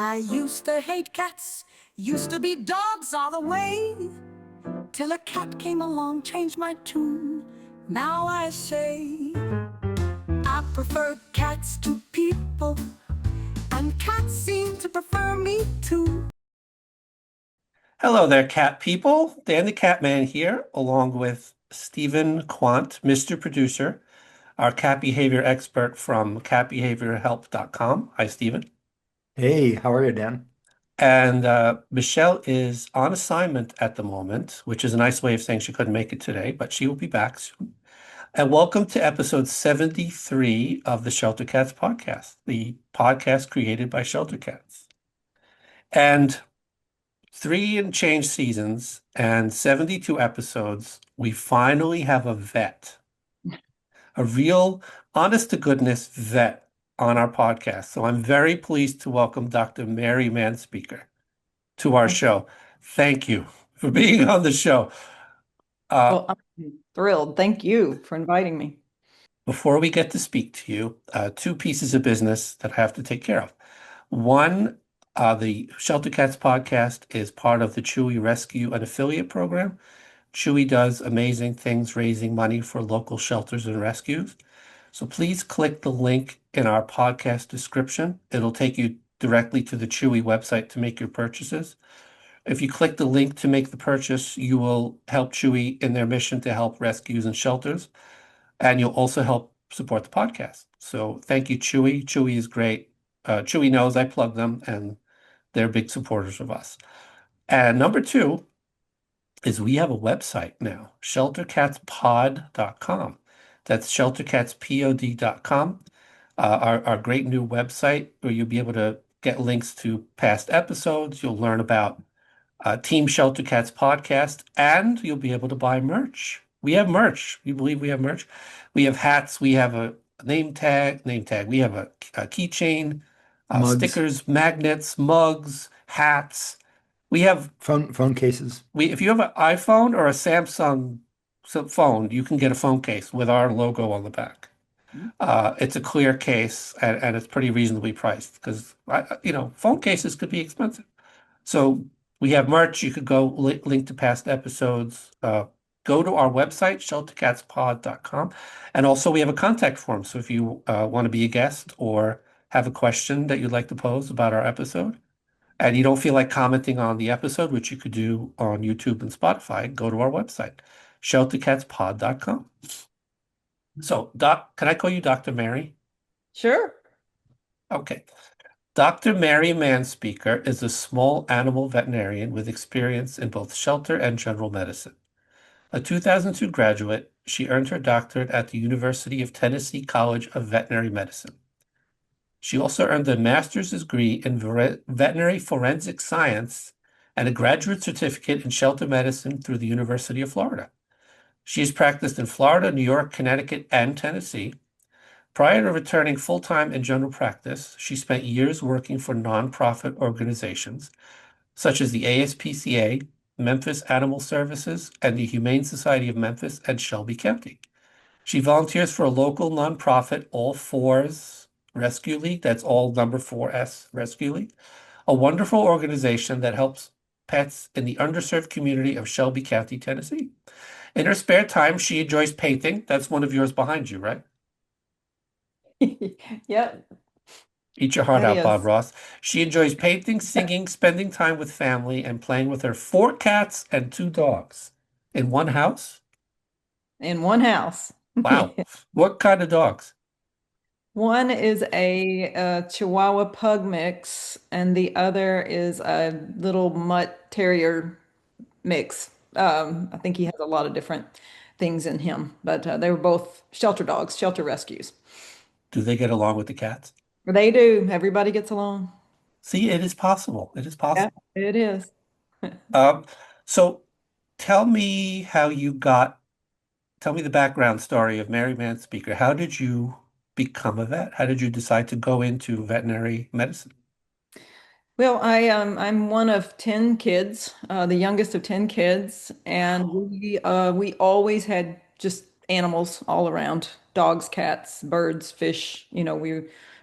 I used to hate cats, used to be dogs all the way, till a cat came along, changed my tune. Now I say I prefer cats to people, and cats seem to prefer me too. Hello there, cat people. Dan the Catman here, along with Stephen Quant, Mr. Producer, our cat behavior expert from catbehaviorhelp.com. Hi, Stephen. Hey, how are you, Dan? And Michelle is on assignment at the moment, which is a nice way of saying she couldn't make it today, but she will be back soon. And welcome to episode 73 of the Shelter Cats podcast, the podcast created by Shelter Cats. And 3 and change seasons and 72 episodes, we finally have a vet, a real, honest to goodness vet on our podcast. So I'm very pleased to welcome Dr. Mary Manspeaker to our show. Thank you for being on the show. Well, I'm thrilled. Thank you for inviting me. Before we get to speak to you, two pieces of business that I have to take care of. One, the Shelter Cats podcast is part of the Chewy Rescue and Affiliate Program. Chewy does amazing things raising money for local shelters and rescues. So please click the link in our podcast description. It'll take you directly to the Chewy website to make your purchases. If you click the link to make the purchase, you will help Chewy in their mission to help rescues and shelters, and you'll also help support the podcast. So thank you, Chewy. Chewy is great. Chewy knows I plug them, and they're big supporters of us. And number two is we have a website now, sheltercatspod.com. That's sheltercatspod.com. Our great new website where you'll be able to get links to past episodes. You'll learn about Team Shelter Cats podcast, and you'll be able to buy merch. We have merch. You believe we have merch? We have hats. We have a name tag. We have a keychain, Mugs. stickers, magnets, mugs, hats. We have Phone cases. if you have an iPhone or a Samsung phone, you can get a phone case with our logo on the back. It's a clear case, and it's pretty reasonably priced because phone cases could be expensive. So we have merch. You could go link to past episodes. Go to our website, sheltercatspod.com. And also we have a contact form. So if you want to be a guest or have a question that you'd like to pose about our episode, and you don't feel like commenting on the episode, which you could do on YouTube and Spotify, go to our website, sheltercatspod.com. So, Doc, can I call you Dr. Mary? Sure. Okay. Dr. Mary Manspeaker is a small animal veterinarian with experience in both shelter and general medicine. A 2002 graduate, she earned her doctorate at the University of Tennessee College of Veterinary Medicine. She also earned a master's degree in veterinary forensic science and a graduate certificate in shelter medicine through the University of Florida. She has practiced in Florida, New York, Connecticut, and Tennessee. Prior to returning full-time in general practice, she spent years working for nonprofit organizations such as the ASPCA, Memphis Animal Services, and the Humane Society of Memphis and Shelby County. She volunteers for a local nonprofit, All Fours Rescue League. That's all number 4S Rescue League, a wonderful organization that helps pets in the underserved community of Shelby County, Tennessee. In her spare time, she enjoys painting. That's one of yours behind you, right? Yep. Eat your heart That out, Bob is. Ross. She enjoys painting, singing, spending time with family, and playing with her 4 cats and 2 dogs in one house. In one house. Wow. What kind of dogs? One is a Chihuahua pug mix, and the other is a little mutt terrier mix. I think he has a lot of different things in him, but they were both shelter dogs, shelter rescues. Do they get along with the cats? They do. Everybody gets along. See, it is possible. It is Yeah, possible. it is. Um, so tell me tell me the background story of Mary Manspeaker. How did you become a vet? How did you decide to go into veterinary medicine? Well, I'm one of 10 kids, the youngest of 10 kids, and we always had just animals all around, dogs, cats, birds, fish. We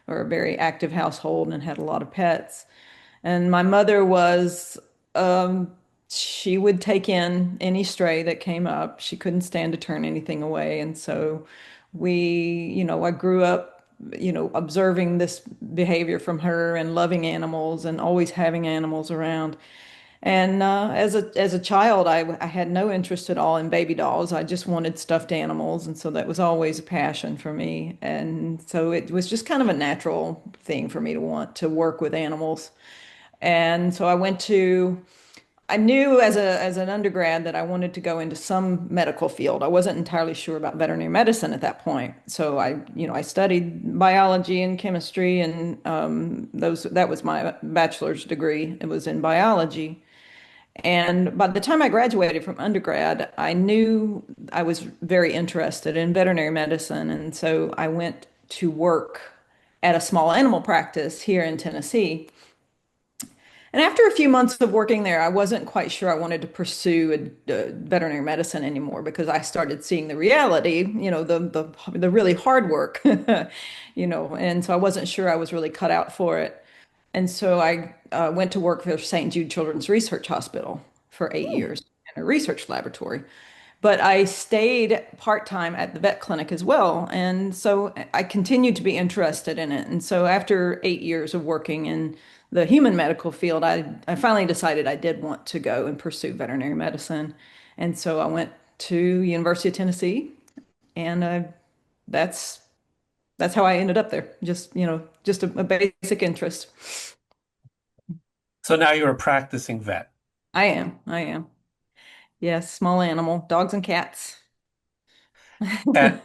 were a very active household and had a lot of pets. And my mother was, um, she would take in any stray that came up. She couldn't stand to turn anything away. And so I grew up, observing this behavior from her and loving animals and always having animals around. And as a child, I had no interest at all in baby dolls. I just wanted stuffed animals, and so that was always a passion for me. And so it was just kind of a natural thing for me to want to work with animals. And so I knew as an undergrad that I wanted to go into some medical field. I wasn't entirely sure about veterinary medicine at that point. So I studied biology and chemistry, and that was my bachelor's degree. It was in biology. And by the time I graduated from undergrad, I knew I was very interested in veterinary medicine. And so I went to work at a small animal practice here in Tennessee. And after a few months of working there, I wasn't quite sure I wanted to pursue veterinary medicine anymore because I started seeing the reality, the really hard work, and so I wasn't sure I was really cut out for it. And so I went to work for St. Jude Children's Research Hospital for 8 years in a research laboratory. But I stayed part-time at the vet clinic as well. And so I continued to be interested in it. And so after 8 years of working in the human medical field, I finally decided I did want to go and pursue veterinary medicine. And so I went to University of Tennessee, and that's that's how I ended up there. Just a basic interest. So now you're a practicing vet. I am. I am. Yes, small animal, dogs and cats. And,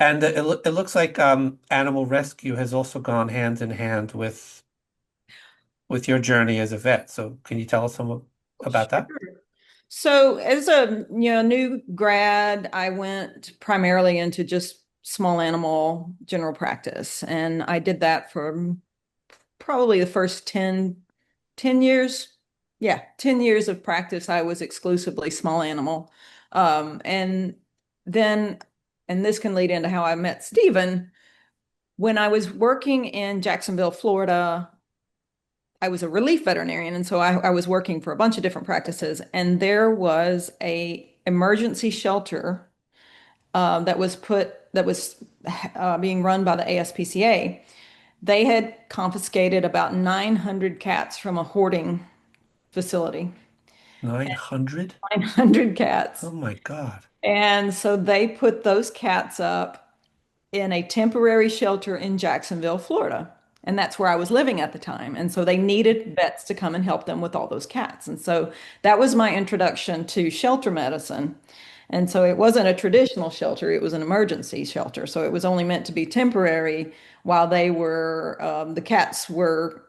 and it looks like animal rescue has also gone hand in hand with your journey as a vet. So can you tell us some about that? So as a new grad, I went primarily into just small animal general practice. And I did that for probably the first 10 years. Yeah, 10 years of practice. I was exclusively small animal. And then, and this can lead into how I met Stephen. When I was working in Jacksonville, Florida, I was a relief veterinarian, and so I was working for a bunch of different practices, and there was a emergency shelter that was being run by the ASPCA. They had confiscated about 900 cats from a hoarding facility. 900? 900 cats. Oh my God. And so they put those cats up in a temporary shelter in Jacksonville, Florida. And that's where I was living at the time. And so they needed vets to come and help them with all those cats. And so that was my introduction to shelter medicine. And so it wasn't a traditional shelter, it was an emergency shelter. So it was only meant to be temporary while the cats were,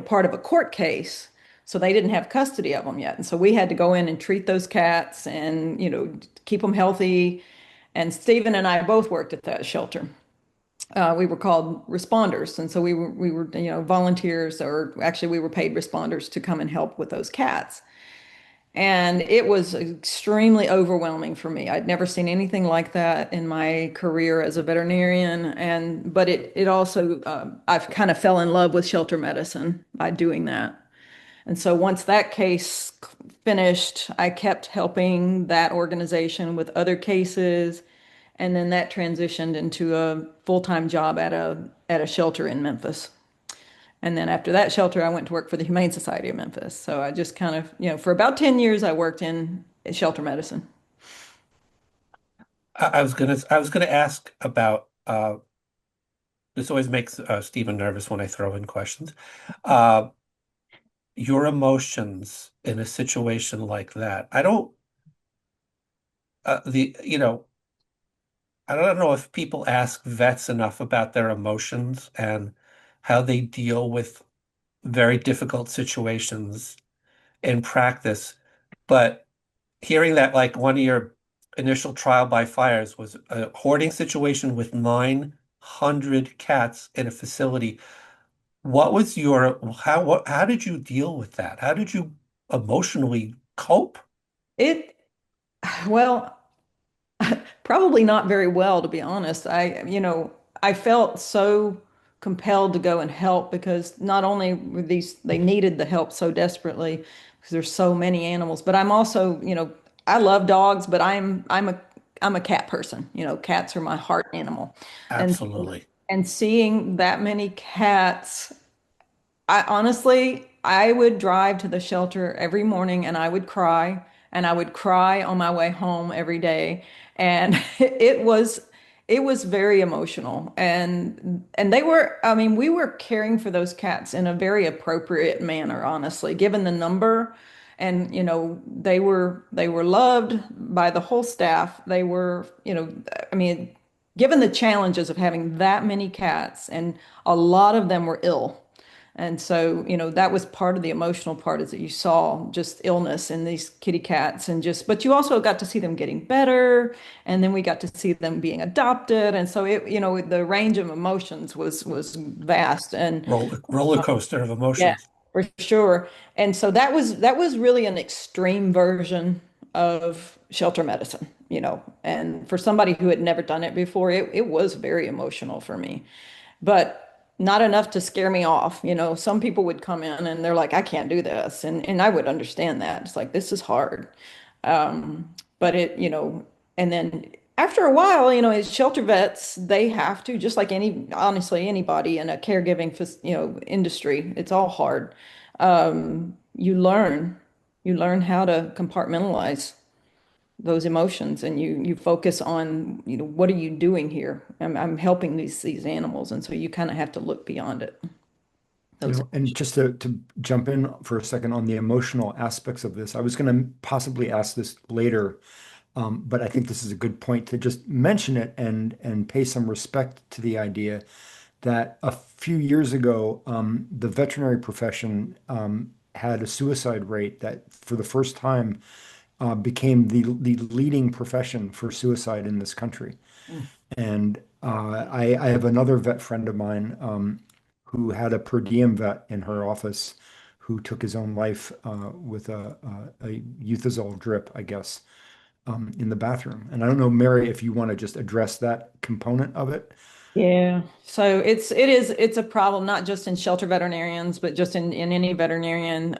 part of a court case. So they didn't have custody of them yet. And so we had to go in and treat those cats and, keep them healthy. And Stephen and I both worked at that shelter. We were called responders, and so we were volunteers, or actually we were paid responders to come and help with those cats. And it was extremely overwhelming for me. I'd never seen anything like that in my career as a veterinarian, but it also I've kind of fell in love with shelter medicine by doing that. And so once that case finished, I kept helping that organization with other cases. And then that transitioned into a full-time job at a shelter in Memphis. And then after that shelter, I went to work for the Humane Society of Memphis. So I just kind of, for about 10 years, I worked in shelter medicine. I was gonna ask about this always makes Stephen nervous when I throw in questions. Uh, your emotions in a situation like that. I don't the you know I don't know if people ask vets enough about their emotions and how they deal with very difficult situations in practice. But hearing that like one of your initial trial by fires was a hoarding situation with 900 cats in a facility. What was how did you deal with that? How did you emotionally cope? It, well, probably not very well, to be honest. I felt so compelled to go and help because not only were they needed the help so desperately because there's so many animals, but I'm also, I love dogs, but I'm a cat person. Cats are my heart animal. And Absolutely. and seeing that many cats, I honestly, I would drive to the shelter every morning and I would cry and I would cry on my way home every day. And it was very emotional. And they were, I mean, we were caring for those cats in a very appropriate manner, honestly, given the number. And they were loved by the whole staff. They were, I mean, given the challenges of having that many cats, and a lot of them were ill. And so, that was part of the emotional part is that you saw just illness in these kitty cats but you also got to see them getting better. And then we got to see them being adopted. And so the range of emotions was vast. And Roller coaster of yeah, emotions. for sure. And so that was really an extreme version of shelter medicine, and for somebody who had never done it before, it was very emotional for me, but not enough to scare me off. Some people would come in and they're like, I can't do this. And I would understand that. It's like, this is hard. But and then after a while, as shelter vets, they have to, just like honestly, anybody in a caregiving, industry, it's all hard. You learn how to compartmentalize those emotions, and you focus on, what are you doing here? I'm helping these animals. And so you kind of have to look beyond it. Those, And just to jump in for a second on the emotional aspects of this, I was going to possibly ask this later, but I think this is a good point to just mention it and pay some respect to the idea that a few years ago, the veterinary profession had a suicide rate that, for the first time, became the leading profession for suicide in this country. And I have another vet friend of mine who had a per diem vet in her office who took his own life with a euthanol drip, I guess, in the bathroom. And I don't know, Mary, if you want to just address that component of it. yeah. So it's a problem, not just in shelter veterinarians, but just in any veterinarian,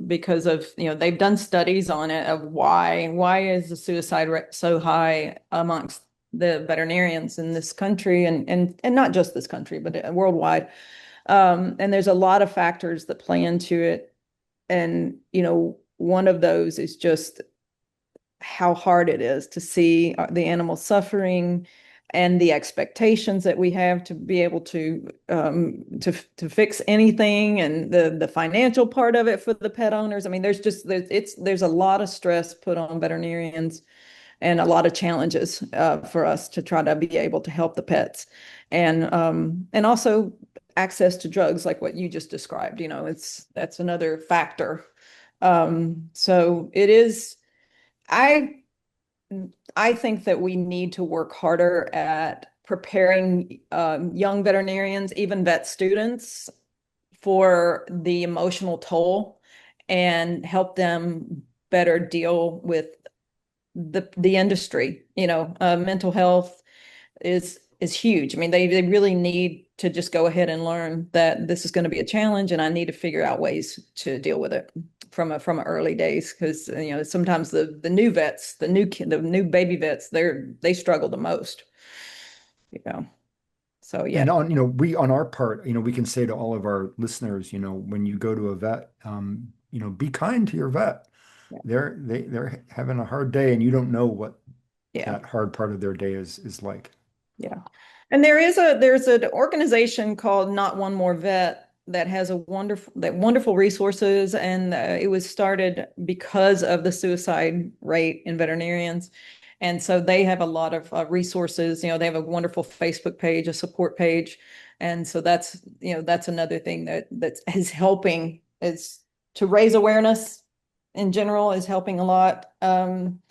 because of, they've done studies on it of why is the suicide rate so high amongst the veterinarians in this country, and not just this country, but worldwide. And there's a lot of factors that play into it. And, one of those is just how hard it is to see the animals suffering and the expectations that we have to be able to fix anything, and the financial part of it for the pet owners. I mean, there's a lot of stress put on veterinarians and a lot of challenges for us to try to be able to help the pets, and also access to drugs like what you just described. That's another factor. So it is. I I think that we need to work harder at preparing young veterinarians, even vet students, for the emotional toll and help them better deal with the industry. Mental health is huge. I mean, they really need to just go ahead and learn that this is going to be a challenge, and I need to figure out ways to deal with it from early days, because sometimes the new vets, the new baby vets, they struggle the most. So yeah. And we on our part, we can say to all of our listeners, when you go to a vet, be kind to your vet. Yeah. They're having a hard day, and you don't know what Yeah. that hard part of their day is like. Yeah. And there's an organization called Not One More Vet that has wonderful resources, and it was started because of the suicide rate in veterinarians. And so they have a lot of resources. They have a wonderful Facebook page, a support page. And so that's another thing that is helping, is to raise awareness in general, is helping a lot. And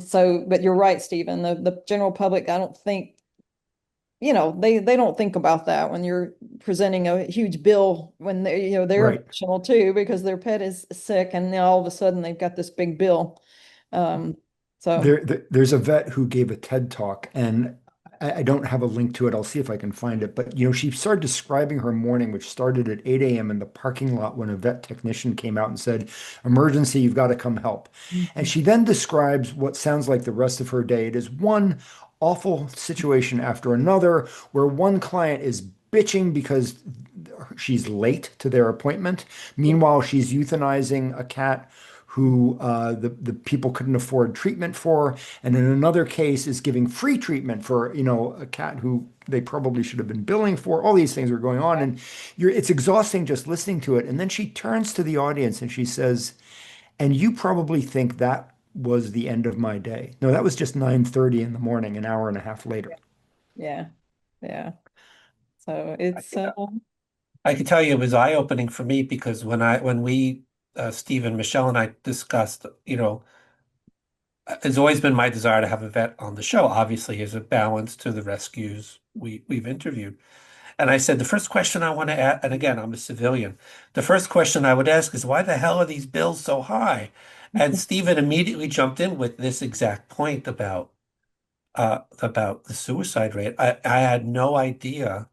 so, but you're right, Stephen, the general public, I don't think, they don't think about that when you're presenting a huge bill, when they're Right. emotional too, because their pet is sick, and now all of a sudden they've got this big bill. So There's a vet who gave a TED talk, and I don't have a link to it. I'll see if I can find it. But, she started describing her morning, which started at 8 a.m. in the parking lot when a vet technician came out and said, emergency, you've got to come help. And she then describes what sounds like the rest of her day. It is one awful situation after another where one client is bitching because she's late to their appointment. Meanwhile, she's euthanizing a cat who the people couldn't afford treatment for, and in another case is giving free treatment for a cat who they probably should have been billing for. All these things are going on, and it's exhausting just listening to it. And then she turns to the audience and she says, "And you probably think that was the end of my day. No, that was just 9:30 in the morning, an hour and a half later." Yeah. Yeah. So it's I can tell you it was eye-opening for me because when we Steve and Michelle and I discussed, it's always been my desire to have a vet on the show, obviously, as a balance to the rescues we've interviewed. And I said, the first question I want to ask, and again, I'm a civilian, the first question I would ask is, why the hell are these bills so high? And Stephen immediately jumped in with this exact point about the suicide rate. I had no idea.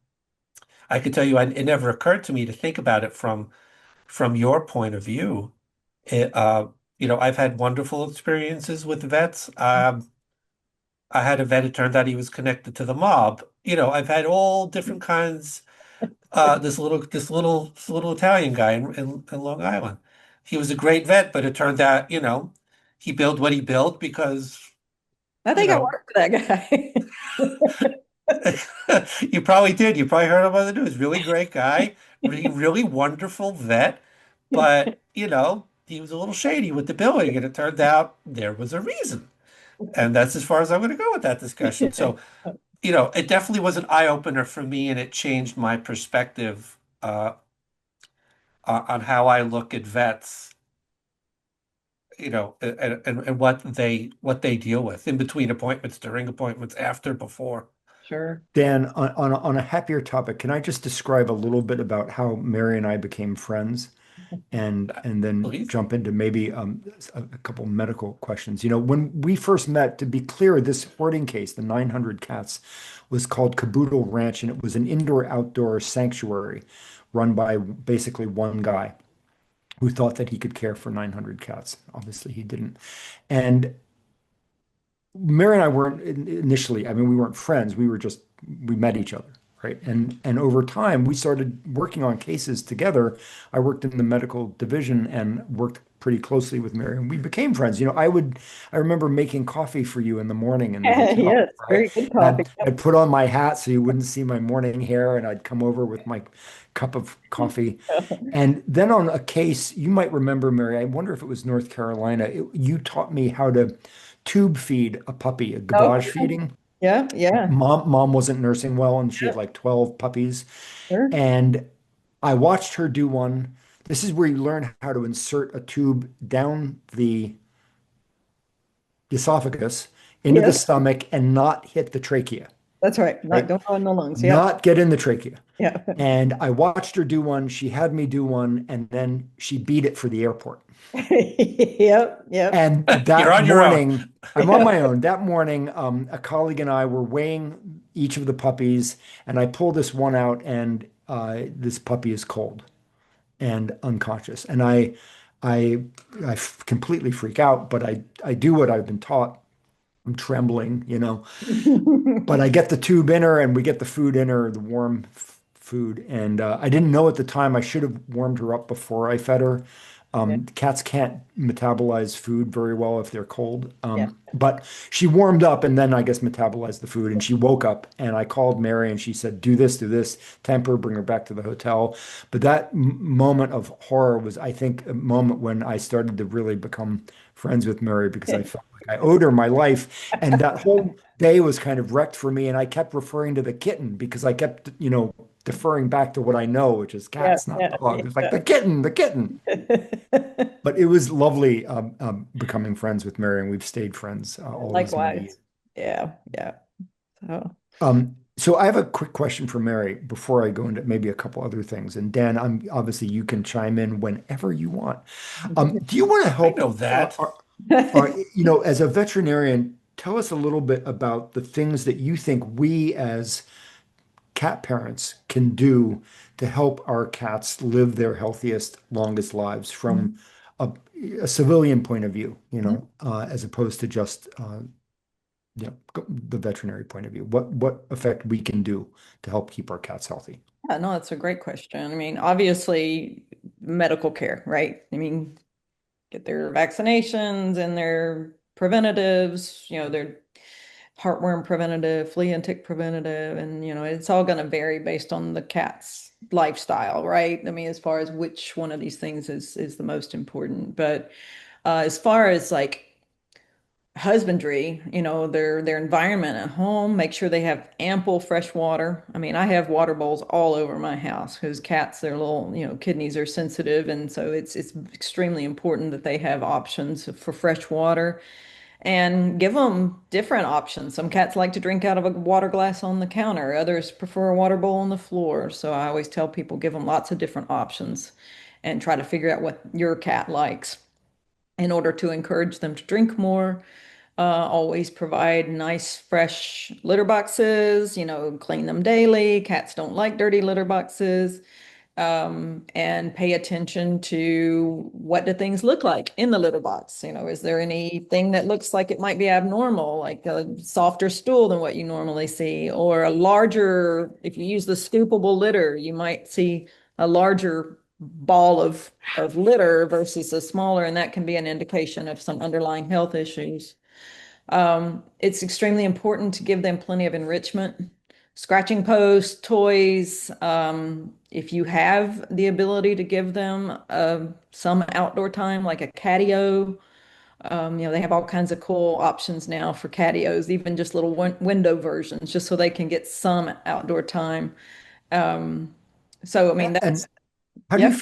I could tell you, it never occurred to me to think about it from your point of view. It, I've had wonderful experiences with vets. I had a vet, it turned out he was connected to the mob. I've had all different kinds. This little Italian guy in Long Island. He was a great vet, but it turned out, he billed what he billed because, I you think I know, worked for that guy. you probably did. You probably heard him on the news. Really great guy, really, really wonderful vet, but he was a little shady with the billing, and it turned out there was a reason. And that's as far as I'm going to go with that discussion. So, it definitely was an eye opener for me, and it changed my perspective on how I look at vets, and what they deal with in between appointments, during appointments, after, before. Sure. Dan, on a happier topic, can I just describe a little bit about how Mary and I became friends? And then Please. jump into maybe a couple medical questions. When we first met, to be clear, this hoarding case, the 900 cats, was called Caboodle Ranch, and it was an indoor-outdoor sanctuary run by basically one guy who thought that he could care for 900 cats. Obviously, he didn't. And Mary and I weren't initially, I mean, we weren't friends. We met each other, right? And over time, we started working on cases together. I worked in the medical division and worked pretty closely with Mary, and we became friends. I remember making coffee for you in the morning in the hotel, Yes, right? very good And coffee. I'd put on my hat so you wouldn't see my morning hair, and I'd come over with my cup of coffee. And then on a case, you might remember, Mary, I wonder if it was North Carolina, you taught me how to tube feed a puppy, a Oh, gavage feeding. yeah, yeah, Mom wasn't nursing well, and she yeah, had like 12 puppies. sure. And I watched her do one. This is where you learn how to insert a tube down the esophagus into the Yes, stomach and not hit the trachea, that's right. Not right? don't go in the lungs. Yep. Not get in the trachea. Yeah. And I watched her do one. She had me do one, and then she beat it for the airport. Yep, yep. And You're that on your own. morning, I'm on my own. That morning, a colleague and I were weighing each of the puppies, and I pull this one out, and this puppy is cold and unconscious. And I completely freak out, but I do what I've been taught. I'm trembling. But I get the tube in her, and we get the food in her, the warm food. And I didn't know at the time I should have warmed her up before I fed her. Yeah, Cats can't metabolize food very well if they're cold. yeah. But she warmed up and then I guess metabolized the food, and she woke up, and I called Mary and she said, do this, temp her, bring her back to the hotel. But that moment of horror was, I think, a moment when I started to really become friends with Mary because I felt like I owed her my life. And that whole day was kind of wrecked for me. And I kept referring to the kitten because I kept, deferring back to what I know, which is Yeah, cats, not yeah, dogs. It's like yeah. the kitten, the kitten. But it was lovely becoming friends with Mary, and we've stayed friends all these many years. Likewise. Yeah, yeah. So, So I have a quick question for Mary before I go into maybe a couple other things. And Dan, obviously you can chime in whenever you want. Do you want to I help? know that. As a veterinarian, tell us a little bit about the things that you think we as cat parents can do to help our cats live their healthiest, longest lives from a, a civilian point of view, as opposed to just the veterinary point of view. What effect we can do to help keep our cats healthy? Yeah, no, that's a great question. I mean, obviously, medical care, right? I mean, get their vaccinations and their preventatives, their heartworm preventative, flea and tick preventative, and it's all going to vary based on the cat's lifestyle, right? I mean, as far as which one of these things is the most important. But as far as like husbandry, their environment at home, make sure they have ample fresh water. I mean, I have water bowls all over my house because cats, their little, kidneys are sensitive, and so it's extremely important that they have options for fresh water and give them different options. Some cats like to drink out of a water glass on the counter, others prefer a water bowl on the floor. So I always tell people give them lots of different options and try to figure out what your cat likes in order to encourage them to drink more. Always provide nice, fresh litter boxes, clean them daily. Cats don't like dirty litter boxes. And pay attention to what do things look like in the litter box. Is there anything that looks like it might be abnormal, like a softer stool than what you normally see, or a larger, if you use the scoopable litter, you might see a larger ball of litter versus a smaller, and that can be an indication of some underlying health issues. It's extremely important to give them plenty of enrichment, scratching posts, toys. If you have the ability to give them some outdoor time, like a catio, they have all kinds of cool options now for catios, even just little window versions, just so they can get some outdoor time. Um, so, I mean, And that's, how yep. do you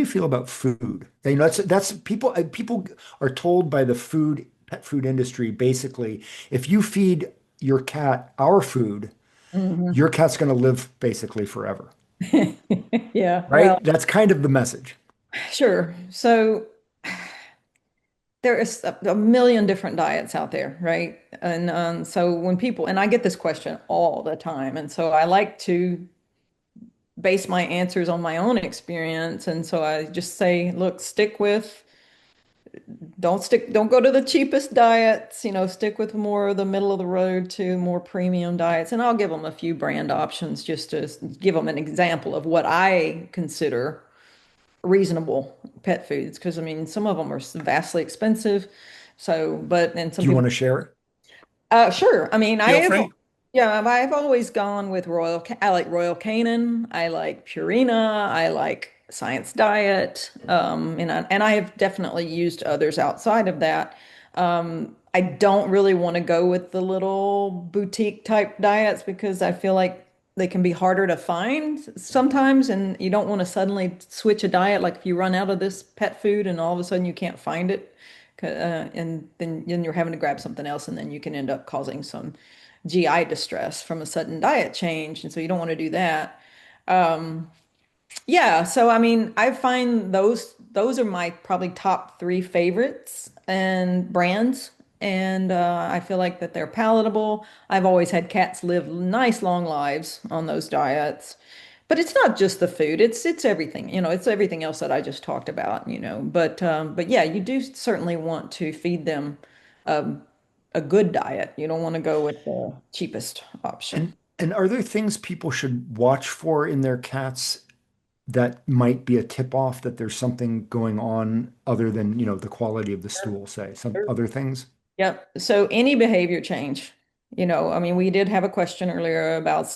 feel about food? That's people are told by the pet food industry basically, if you feed your cat our food, Mhm. your cat's going to live basically forever, Yeah, well, right? That's kind of the message. sure. So, there is a million different diets out there, right? And so when people, and I get this question all the time, and so I like to base my answers on my own experience. And so I just say, look, don't go to the cheapest diets, stick with more of the middle of the road to more premium diets. And I'll give them a few brand options just to give them an example of what I consider reasonable pet foods. Because I mean, some of them are vastly expensive. So, and some Do you people, want to share? sure. I mean, Feel free. yeah, I've always gone with I like Royal Canin. I like Purina. I like Science Diet. And I have definitely used others outside of that. I don't really want to go with the little boutique type diets because I feel like they can be harder to find sometimes, and you don't want to suddenly switch a diet. Like if you run out of this pet food and all of a sudden you can't find it, and then you're having to grab something else, and then you can end up causing some GI distress from a sudden diet change, and so you don't want to do that. Yeah, so I mean, I find those are my probably top three favorites and brands, and I feel like that they're palatable. I've always had cats live nice long lives on those diets, but it's not just the food; it's everything. It's everything else that I just talked about. But yeah, you do certainly want to feed them um, a good diet. You don't want to go with the cheapest option. And are there things people should watch for in their cats that might be a tip off that there's something going on other than, the quality of the stool, say, some other things? Yep. So any behavior change, I mean, we did have a question earlier about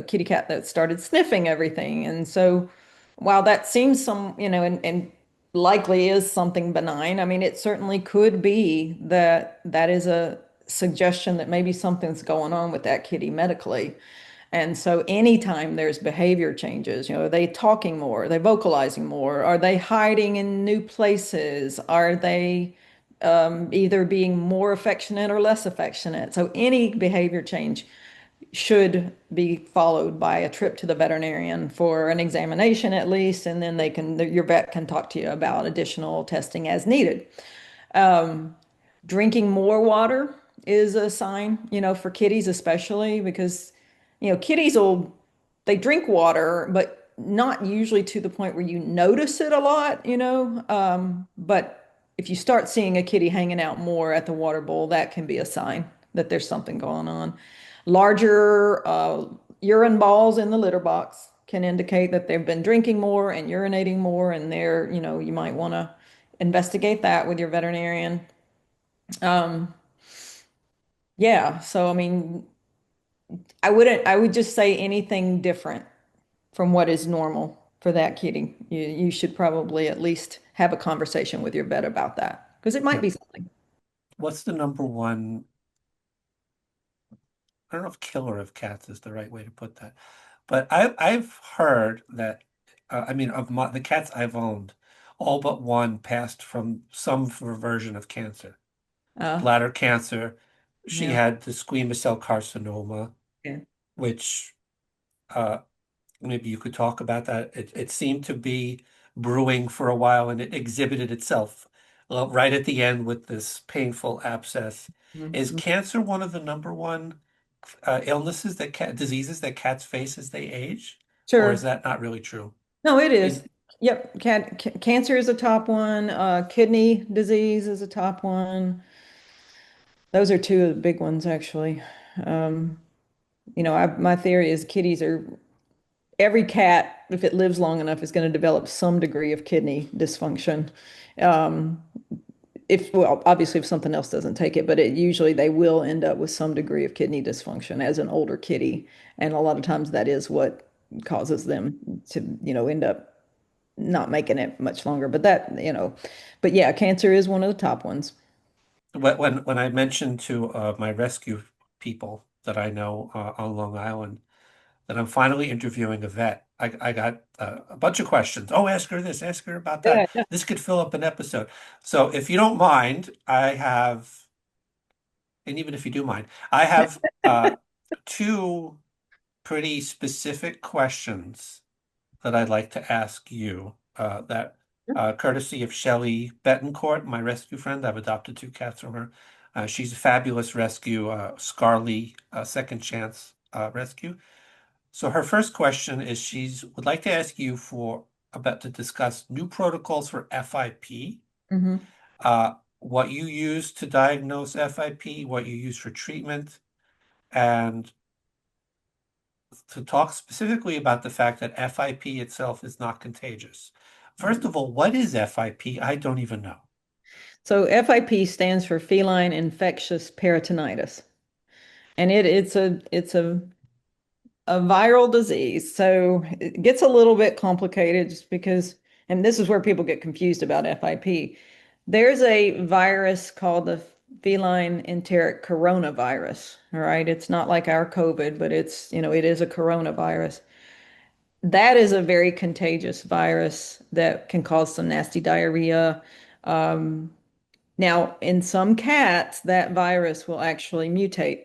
kitty cat that started sniffing everything. And so while that seems and likely is something benign, I mean, it certainly could be that that is a suggestion that maybe something's going on with that kitty medically. And so anytime there's behavior changes, are they talking more? Are they vocalizing more? Are they hiding in new places? Are they either being more affectionate or less affectionate? So any behavior change should be followed by a trip to the veterinarian for an examination at least, and then your vet can talk to you about additional testing as needed. Drinking more water is a sign, for kitties especially, because, kitties they drink water, but not usually to the point where you notice it a lot, but if you start seeing a kitty hanging out more at the water bowl, that can be a sign that there's something going on. Larger urine balls in the litter box can indicate that they've been drinking more and urinating more, and you might want to investigate that with your veterinarian. Um, yeah, so I mean, I would just say anything different from what is normal for that kitty. You should probably at least have a conversation with your vet about that because it might Yeah. be something. What's the number one? I don't know if killer of cats is the right way to put that, but I've heard that I mean the cats I've owned, all but one passed from some version of cancer, Uh, bladder cancer. She yeah. had the squamous cell carcinoma, Yeah. which uh, maybe you could talk about that. It seemed to be brewing for a while, and it exhibited itself right at the end with this painful abscess. Is Mhm. cancer one of the number one illnesses that diseases that cats face as they age, or is Sure. that not really true? No, it In is. Yep. Cancer is a top one. Kidney disease is a top one. Those are two of the big ones, actually. Um, my theory is every cat, if it lives long enough, is going to develop some degree of kidney dysfunction. Um, well, obviously, if something else doesn't take it, but usually they will end up with some degree of kidney dysfunction as an older kitty. And a lot of times that is what causes them to, end up not making it much longer. But yeah, cancer is one of the top ones. when I mentioned to my rescue people that I know on Long Island that I'm finally interviewing a vet. I got a bunch of questions. Oh, ask her this, ask her about Yeah, that. This could fill up an episode. So if you don't mind, I have, and even if you do mind, I have two pretty specific questions that I'd like to ask you. That courtesy of Shelly Betancourt, my rescue friend. I've adopted two cats from her. She's a fabulous rescue, Scarly Second Chance Rescue. So her first question is she's would like to ask you for about to discuss new protocols for FIP, hmm what you use to diagnose FIP, what you use for treatment, and to talk specifically about the fact that FIP itself is not contagious. First of all, what is FIP? I don't even know. So FIP stands for feline infectious peritonitis. And it's a viral disease. So it gets a little bit complicated just because, and this is where people get confused about FIP. There's a virus called the feline enteric coronavirus. All right. It's not like our COVID, but it is a coronavirus. That is a very contagious virus that can cause some nasty diarrhea. Um, Now, in some cats, that virus will actually mutate,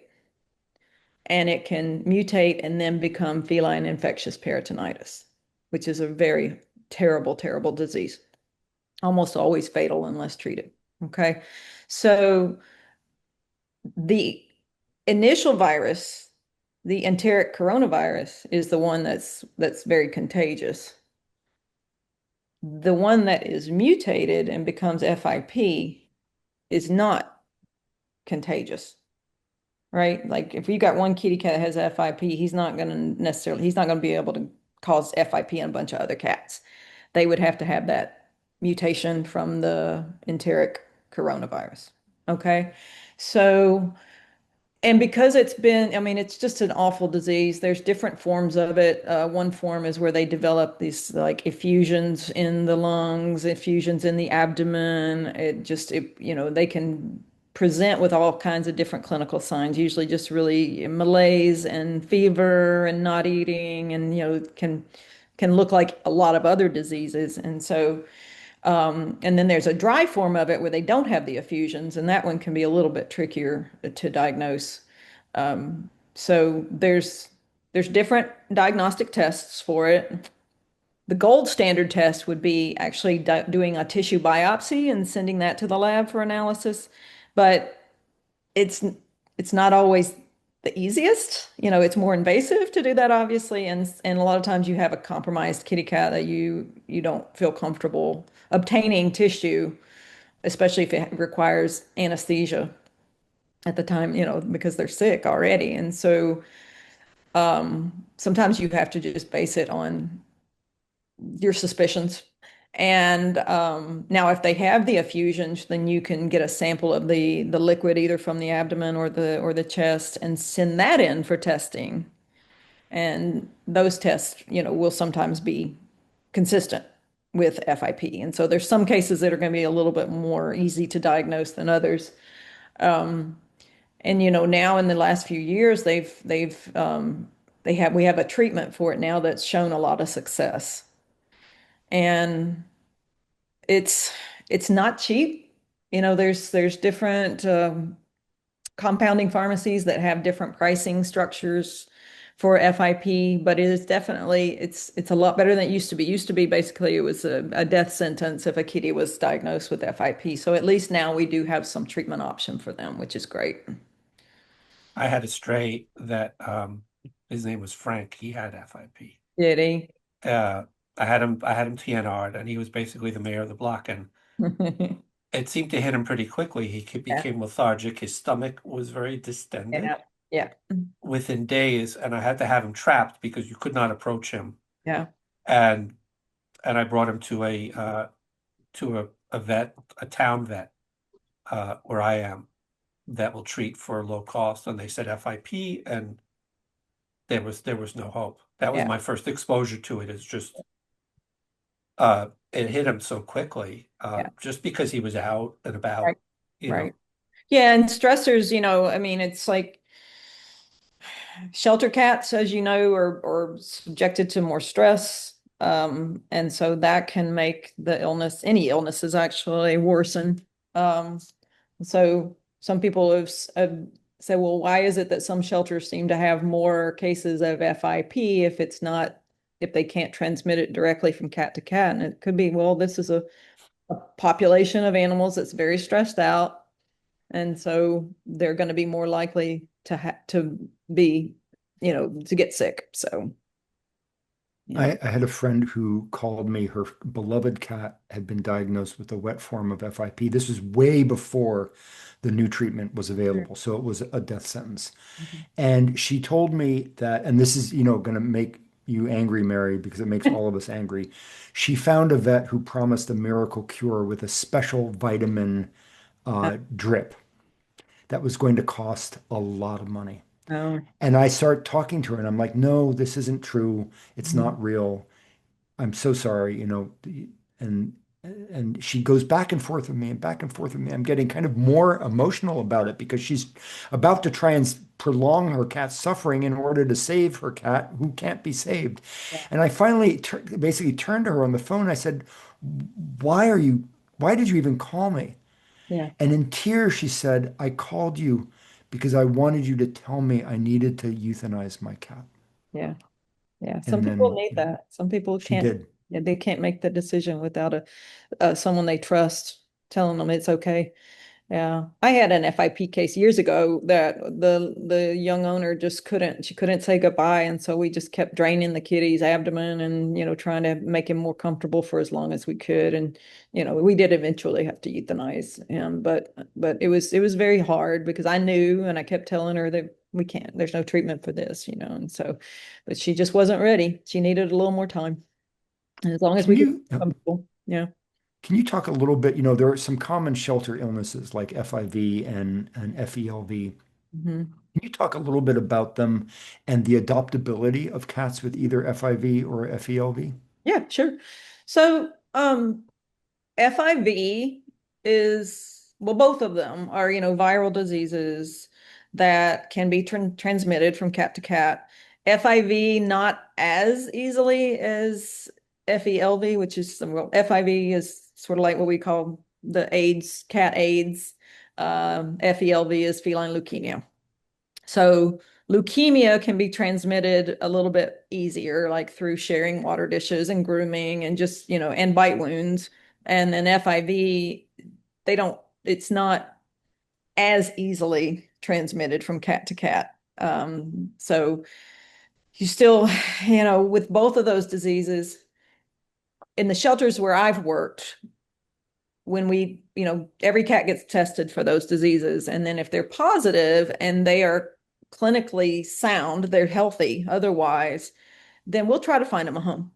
and it can mutate and then become feline infectious peritonitis, which is a very terrible, terrible disease, almost always fatal unless treated. Okay. So the initial virus, the enteric coronavirus, is the one that's very contagious. The one that is mutated and becomes FIP is not contagious. Right? Like if you got one kitty cat that has FIP, he's not going to be able to cause FIP in a bunch of other cats. They would have to have that mutation from the enteric coronavirus. Okay. So, and because I mean, it's just an awful disease. There's different forms of it. One form is where they develop these like effusions in the lungs, effusions in the abdomen. They can present with all kinds of different clinical signs, usually just really malaise and fever and not eating, and can look like a lot of other diseases. And then there's a dry form of it where they don't have the effusions, and that one can be a little bit trickier to diagnose. So there's different diagnostic tests for it. The gold standard test would be actually doing a tissue biopsy and sending that to the lab for analysis. But it's it's not always the easiest. It's more invasive to do that, obviously, and a lot of times you have a compromised kitty cat that you don't feel comfortable obtaining tissue, especially if it requires anesthesia at the time, because they're sick already. And so sometimes you have to just base it on your suspicions. And now, if they have the effusions, then you can get a sample of the liquid either from the abdomen or the chest and send that in for testing. And those tests, will sometimes be consistent with FIP. And so there's some cases that are going to be a little bit more easy to diagnose than others. And now in the last few years, we have a treatment for it now that's shown a lot of success. And it's it's not cheap. There's different compounding pharmacies that have different pricing structures for FIP, but it is definitely it's a lot better than it used to be. Used to be basically it was a death sentence if a kitty was diagnosed with FIP. So at least now we do have some treatment option for them, which is great. I had a stray that his name was Frank. He had FIP. Did he? Uh, I had him TNR'd, and he was basically the mayor of the block. And it seemed to hit him pretty quickly. He Yeah, became lethargic. His stomach was very yeah, distended yeah, within days, and I had to have him trapped because you could not approach him. yeah, And I brought him to a vet, a town vet, where I am, that will treat for low cost. And they said FIP, and there was no hope. That was yeah, my first exposure to it. It's just it hit him so quickly, yeah. just because he was out and Right, about, you right. know. Yeah, and stressors, I mean, it's like shelter cats, as you know, are subjected to more stress. And so that can make the illness, any illnesses actually worsen. Um, so some people have said, well, why is it that some shelters seem to have more cases of FIP if they can't transmit it directly from cat to cat? And it could be, well, this is a population of animals that's very stressed out. And so they're going to be more likely to be, to get sick. So, yeah. I had a friend who called me. Her beloved cat had been diagnosed with a wet form of FIP. This was way before the new treatment was available, so it was a death sentence. Mhm. And she told me that, and this is, going to make you angry, Mary, because it makes all of us angry. She found a vet who promised a miracle cure with a special vitamin drip that was going to cost a lot of money. Oh, And I start talking to her, and I'm like, no, this isn't true. It's mhm. not real. I'm so sorry, and she goes back and forth with me and back and forth with me. I'm getting kind of more emotional about it because she's about to try and prolong her cat's suffering in order to save her cat who can't be saved. Yeah, And I finally basically turned to her on the phone. I said, why did you even call me?" yeah, And in tears, she said, "I called you because I wanted you to tell me I needed to euthanize my cat." yeah, yeah. Some And people then need that. Some people she can't, did. yeah, they can't make the decision without someone they trust telling them it's okay. Yeah, I had an FIP case years ago that the young owner just she couldn't say goodbye, and so we just kept draining the kitty's abdomen and trying to make him more comfortable for as long as we could, and we did eventually have to euthanize him, but it was very hard because I knew and I kept telling her that we can't, there's no treatment for this, and so, but she just wasn't ready. She needed a little more time, and as long as Can we could you be comfortable, yeah. can you talk a little bit? There are some common shelter illnesses like FIV and FELV. Mhm. Can you talk a little bit about them and the adoptability of cats with either FIV or FELV? Yeah, sure. So, FIV is, well, both of them are, viral diseases that can be transmitted from cat to cat. FIV not as easily as FELV, which is, well, FIV is sort of like what we call the AIDS, cat AIDS. FELV is feline leukemia. So leukemia can be transmitted a little bit easier, like through sharing water dishes and grooming and just, and bite wounds. And then FIV, it's not as easily transmitted from cat to cat. So you still, with both of those diseases, in the shelters where I've worked, when every cat gets tested for those diseases, and then if they're positive and they are clinically sound, they're healthy otherwise, then we'll try to find them a home,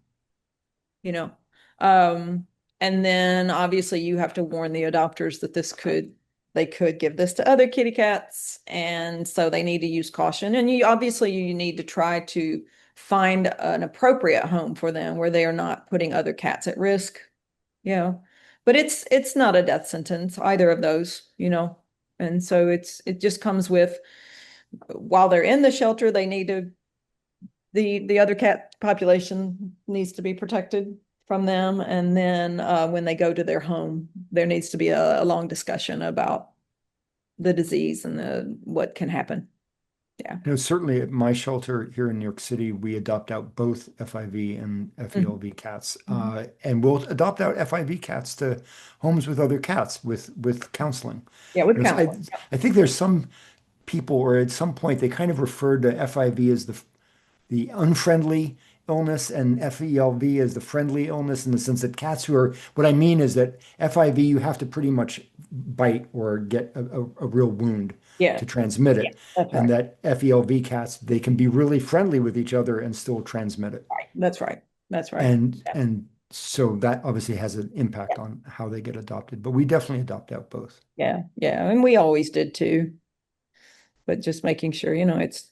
you know. Um, and then obviously you have to warn the adopters that they could give this to other kitty cats. And so they need to use caution. And you need to try to find an appropriate home for them where they are not putting other cats at risk, but it's not a death sentence, either of those. And so it just comes with, while they're in the shelter, they need to the other cat population needs to be protected from them. And then when they go to their home, there needs to be a long discussion about the disease and what can happen. Yeah. Certainly at my shelter here in New York City, we adopt out both FIV and FELV cats. And we'll adopt out FIV cats to homes with other cats with counseling. Yeah, with So counseling. I think there's some people, or at some point, they kind of referred to FIV as the unfriendly illness and FELV as the friendly illness, in the sense that what I mean is that FIV, you have to pretty much bite or get a real wound Yeah. to transmit it. That's And right. that FELV cats, they can be really friendly with each other and still transmit it. That's right. That's right. And so that obviously has an impact on how they get adopted. But we definitely adopt out both. Yeah. Yeah. And we always did too. But just making sure, it's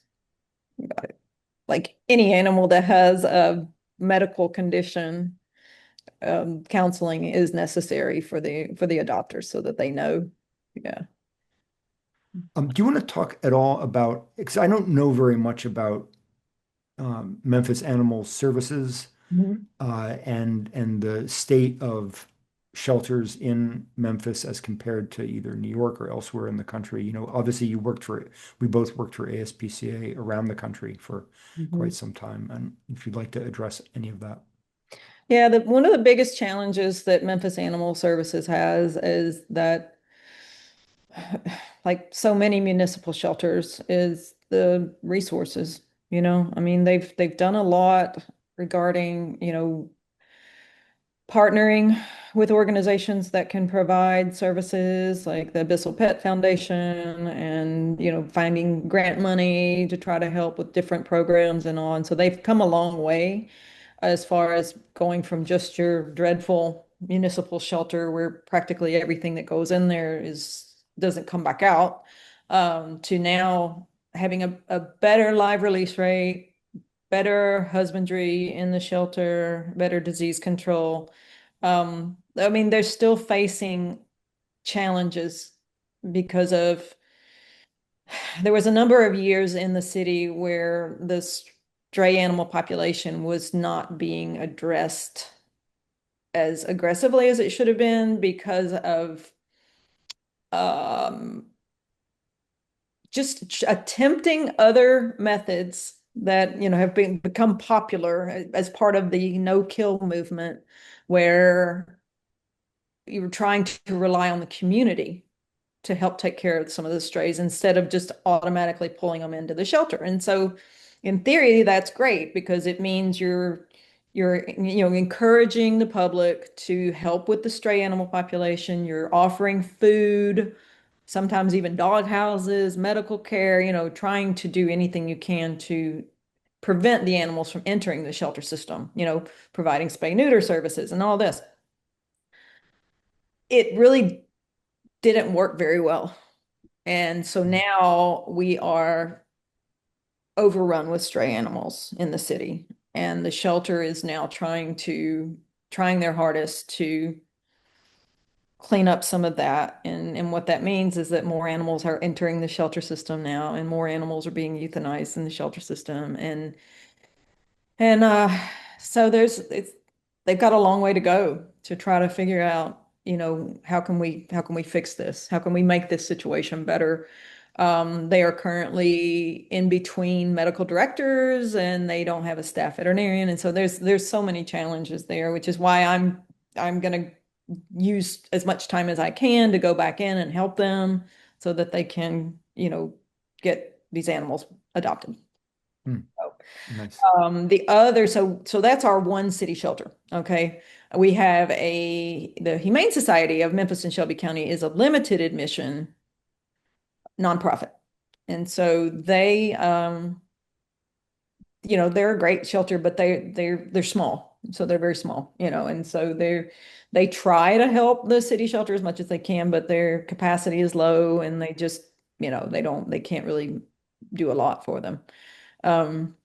like any animal that has a medical condition, counseling is necessary for the adopters so that they know. Yeah. Do you want to talk at all about, because I don't know very much about Memphis Animal Services and the state of shelters in Memphis as compared to either New York or elsewhere in the country. Obviously we both worked for ASPCA around the country for quite some time. And if you'd like to address any of that. Yeah, one of the biggest challenges that Memphis Animal Services has is that, like so many municipal shelters, is the resources. I mean, they've done a lot regarding, partnering with organizations that can provide services like the Bissell Pet Foundation, and finding grant money to try to help with different programs and on. So they've come a long way as far as going from just your dreadful municipal shelter where practically everything that goes in there doesn't come back out, to now having a better live release rate, better husbandry in the shelter, better disease control. I mean, they're still facing challenges because there was a number of years in the city where the stray animal population was not being addressed as aggressively as it should have been because of just attempting other methods that have become popular as part of the no-kill movement, where you were trying to rely on the community to help take care of some of the strays instead of just automatically pulling them into the shelter. And so in theory, that's great because it means you're encouraging the public to help with the stray animal population. You're offering food, sometimes even dog houses, medical care, trying to do anything you can to prevent the animals from entering the shelter system, providing spay neuter services and all this. It really didn't work very well. And so now we are overrun with stray animals in the city. And the shelter is now trying their hardest to clean up some of that. And what that means is that more animals are entering the shelter system now, and more animals are being euthanized in the shelter system. And so they've got a long way to go to try to figure out, how can we fix this? How can we make this situation better? They are currently in between medical directors, and they don't have a staff veterinarian. And so there's so many challenges there, which is why I'm going to use as much time as I can to go back in and help them so that they can, get these animals adopted. Hmm. Nice. The other, so that's our one city shelter. Okay. We have the Humane Society of Memphis and Shelby County is a limited admission nonprofit. And so they're a great shelter, but they're small. So they're very small, and so they try to help the city shelter as much as they can, but their capacity is low and they just, they can't really do a lot for them. Um,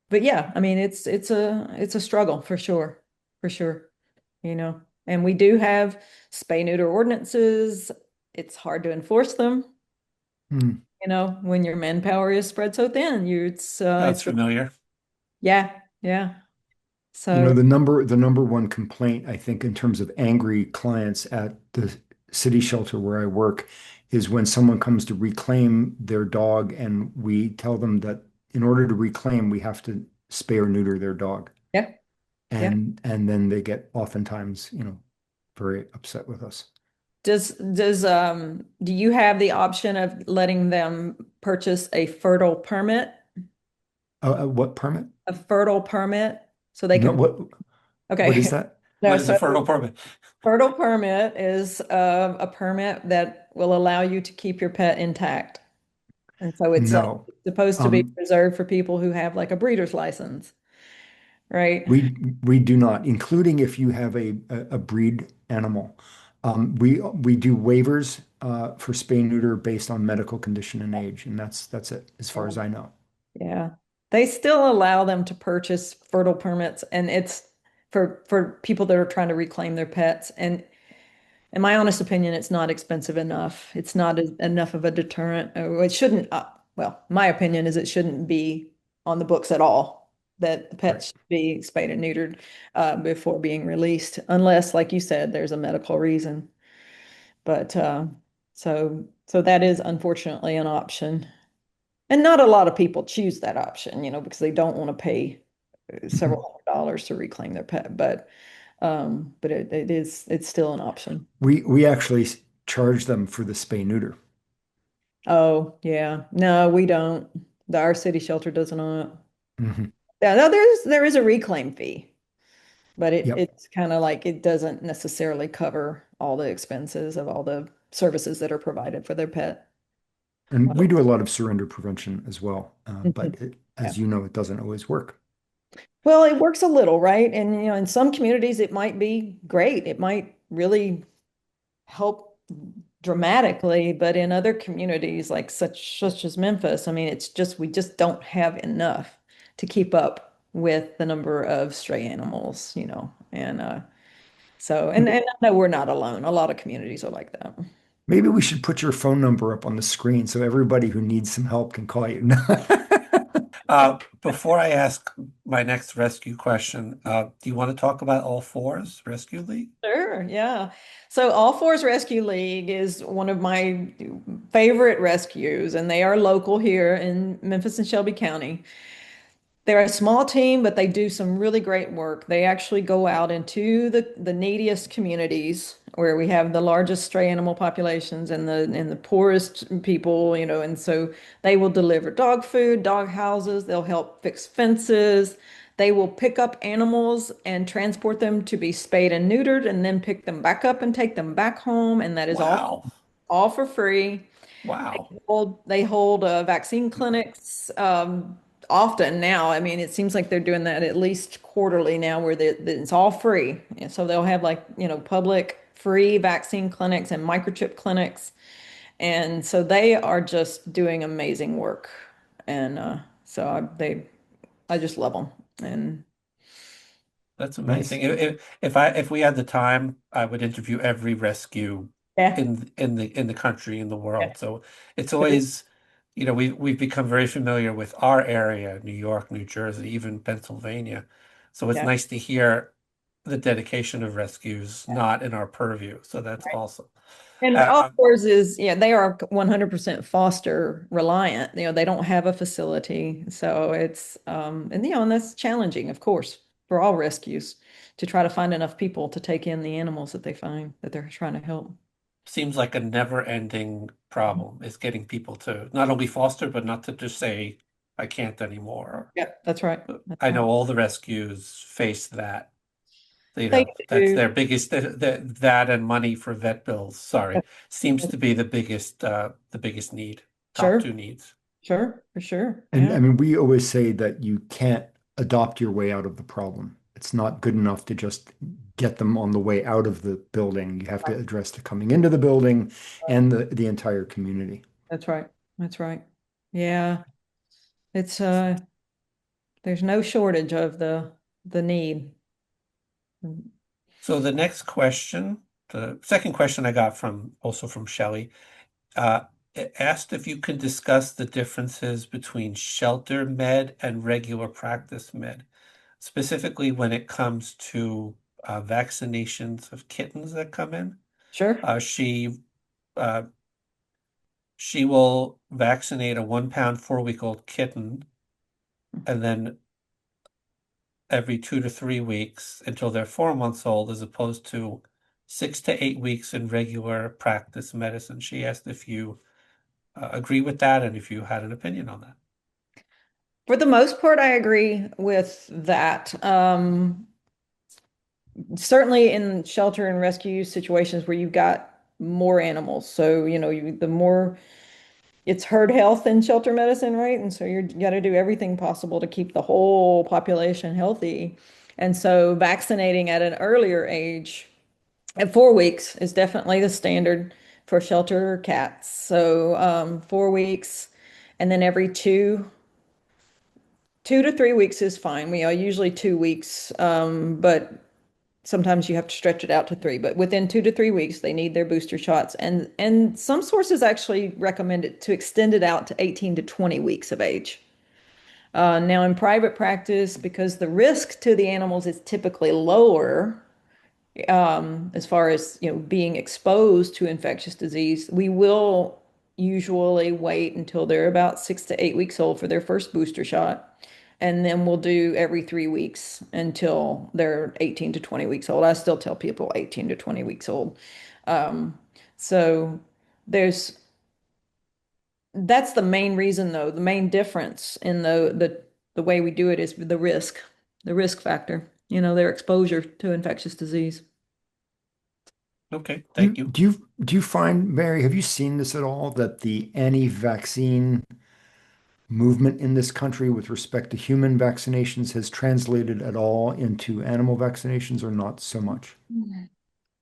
but yeah, I mean, it's a struggle for sure, for sure, and we do have spay neuter ordinances. It's hard to enforce them, Hmm. when your manpower is spread so thin. Sounds familiar. Yeah, yeah. You know, So the number one complaint, I think, in terms of angry clients at the city shelter where I work is when someone comes to reclaim their dog and we tell them that in order to reclaim, we have to spay or neuter their dog. yeah, yeah. And then they get oftentimes, very upset with us. Do you have the option of letting them purchase a fertile permit? What permit? A fertile permit so they No, can, what is okay. that? No, What is a so fertile permit? fertile permit is a permit that will allow you to keep your pet intact. And so it's No. supposed to be Um, reserved for people who have like a breeder's license, right? we do not, including if you have a breed animal. We do waivers for spay neuter based on medical condition and age, and that's it as far as I know. Yeah. They still allow them to purchase fertile permits, and it's for people that are trying to reclaim their pets. And in my honest opinion, it's not expensive enough. It's not enough of a deterrent. It shouldn't, well, my opinion is it shouldn't be on the books at all, that the Right. pets should be spayed and neutered before being released, unless, like you said, there's a medical reason. But so that is unfortunately an option. And not a lot of people choose that option, because they don't want to pay several $100s to reclaim their pet. But it's still an option. We actually charge them for the spay neuter. Oh, yeah. No, we don't. Our city shelter does not. Mhm. Yeah, no, there is a reclaim fee, but Yep. it's kind of like it doesn't necessarily cover all the expenses of all the services that are provided for their pet. And we do a lot of surrender prevention as well, Mhm. but Yeah. as you know, it doesn't always work. Well, it works a little, right? And in some communities it might be great. It might really help dramatically, but in other communities like such as Memphis, I mean, we just don't have enough to keep up with the number of stray animals, and and I know we're not alone. A lot of communities are like that. Maybe we should put your phone number up on the screen so everybody who needs some help can call you. Before I ask my next rescue question, do you want to talk about All Fours Rescue League? Sure, yeah. So All Fours Rescue League is one of my favorite rescues, and they are local here in Memphis and Shelby County. They're a small team, but they do some really great work. They actually go out into the neediest communities where we have the largest stray animal populations and the poorest people, and so they will deliver dog food, dog houses, they'll help fix fences. They will pick up animals and transport them to be spayed and neutered and then pick them back up and take them back home. And that is Wow. all for free. Wow. They hold vaccine clinics often now. I mean, it seems like they're doing that at least quarterly now, where it's all free. And so they'll have like public free vaccine clinics and microchip clinics, and so they are just doing amazing work. And I just love them. And That's Nice. amazing. If we had the time, I would interview every rescue yeah, in the country, in the yeah, world. So it's always, we've become very familiar with our area, New York, New Jersey, even Pennsylvania. So it's yeah. nice to hear the dedication of rescues not in our purview. So that's awesome. And Uh, all uh, fours is, yeah, they are 100% foster reliant. They don't have a facility. So and that's challenging, of course, for all rescues to try to find enough people to take in the animals that they find that they're trying to help. seems like a never-ending problem is getting people to not only foster, but not to just say, I can't anymore. Yeah, that's right. That's I right. know all the rescues face that. They That's do. their biggest, that and money for vet bills, sorry, seems to be the biggest need, top Sure, two needs. sure, for sure. And Yeah, I mean, we always say that you can't adopt your way out of the problem. It's not good enough to just get them on the way out of the building. You have to address the coming into the building and the entire community. that's right. That's right. Yeah, it's there's no shortage of the need. So the next question, the second question I got also from Shelley, uh, it asked if you could discuss the differences between shelter med and regular practice med, specifically when it comes to vaccinations of kittens that come in. Sure. Uh, she uh, she will vaccinate a 1 pound 4 week old kitten, and then every 2 to 3 weeks until they're 4 months old, as opposed to 6 to 8 weeks in regular practice medicine. She asked if you agree with that and if you had an opinion on that. For the most part, I agree with that. Certainly in shelter and rescue situations where you've got more animals. So, the more it's herd health in shelter medicine, right? And so you got to do everything possible to keep the whole population healthy. And so vaccinating at an earlier age, at 4 weeks, is definitely the standard for shelter cats. So 4 weeks, and then every 2 to 3 weeks is fine. We are usually 2 weeks, but sometimes you have to stretch it out to three. But within 2 to 3 weeks, they need their booster shots, and some sources actually recommend it to extend it out to 18 to 20 weeks of age. Now, in private practice, because the risk to the animals is typically lower, as far as being exposed to infectious disease, we will usually wait until they're about 6 to 8 weeks old for their first booster shot, and then we'll do every 3 weeks until they're 18 to 20 weeks old. I still tell people 18 to 20 weeks old. So there's that's the main reason, though. The main difference in the way we do it is the risk factor, their exposure to infectious disease. Okay, Do you, thank you. do you do you find, Mary, have you seen this at all, that the anti-vaccine movement in this country with respect to human vaccinations has translated at all into animal vaccinations or not so much?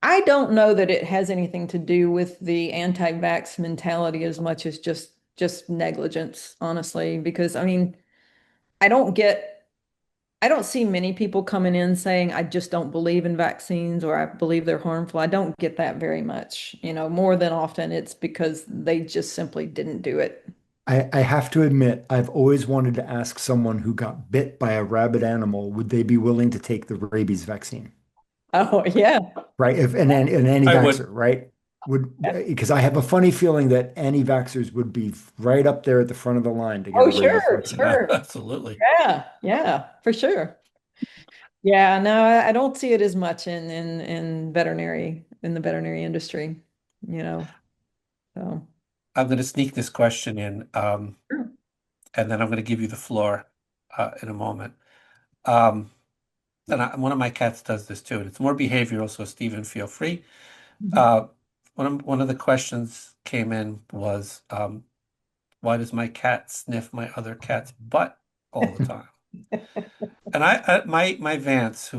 I don't know that it has anything to do with the anti-vax mentality as much as just negligence, honestly, because I mean, I don't get I don't see many people coming in saying, I just don't believe in vaccines or I believe they're harmful. I don't get that very much. More than often it's because they just simply didn't do it. I have to admit, I've always wanted to ask someone who got bit by a rabid animal, would they be willing to take the rabies vaccine? Oh, yeah. Right? If an I anti-vaxxer, would. right? Because I have a funny feeling that anti-vaxxers would be right up there at the front of the line to get Oh, a rabies sure, vaccine. sure. Absolutely. Yeah, yeah, for sure. Yeah, no, I don't see it as much in the veterinary industry, you know. So I'm going to sneak this question in, sure. and then I'm going to give you the floor in a moment. Um, one of my cats does this too, and it's more behavioral, so Stephen, feel free. Mhm. Uh, one of the questions came in was, why does my cat sniff my other cat's butt all the time? And my Vance,